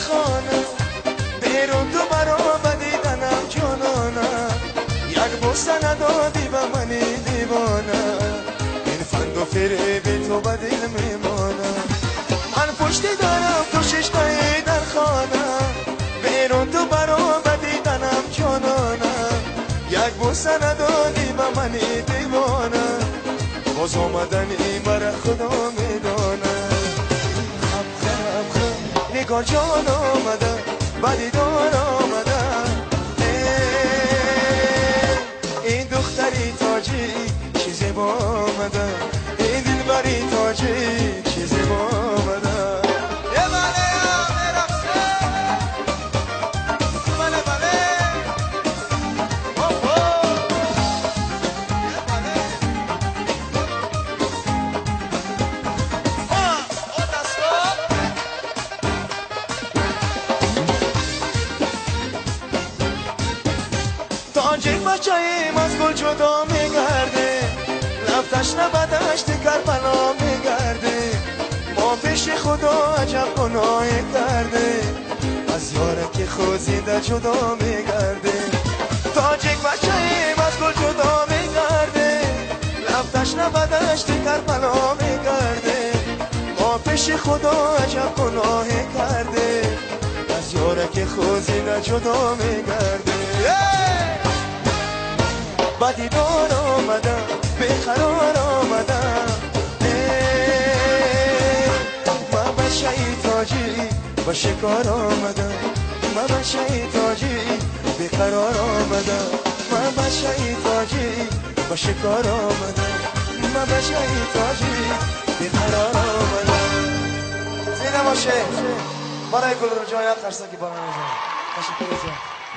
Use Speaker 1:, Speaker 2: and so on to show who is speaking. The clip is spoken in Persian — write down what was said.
Speaker 1: خانه بیرون تو برا بدیدنم جانانه یک بوسه ندادی به منی دیوانه این فند و فریب تو به دل میمانه من پشتی دارم تو ششتایی در خانه بیرون تو برا بدیدنم جانانه یک بوسه ندادی به منی دیوانه باز آمدنی مرا خدا میدانه نگار جان آمده بدیدار آمده این دختری تاجی چه زیبا آمده این دلبری تاجی چه زیبا آمده تاجیک بچه‌ایم از گل جدا میگرده لفتش نبدشت کربلا میگرده ما پیش خدا عجب گناهی کرده از یاره که خوزیده جدا میگرده تاجیک بچه‌ایم از گل جدا میگرده لفتش نبدشت کربلا میگرده ما پیش خدا عجب گناهی کرده از یاره که خوزیده جدا میگرده بدیدار آمده بیقرار آمده من به شیطاجی به شکار آمده من به شیطاجی بیقرار آمده من به شیطاجی به شکار آمده من به شیطاجی بیقرار آمده زینه باشه برای گل رجای قرصه که برای رجای تشکر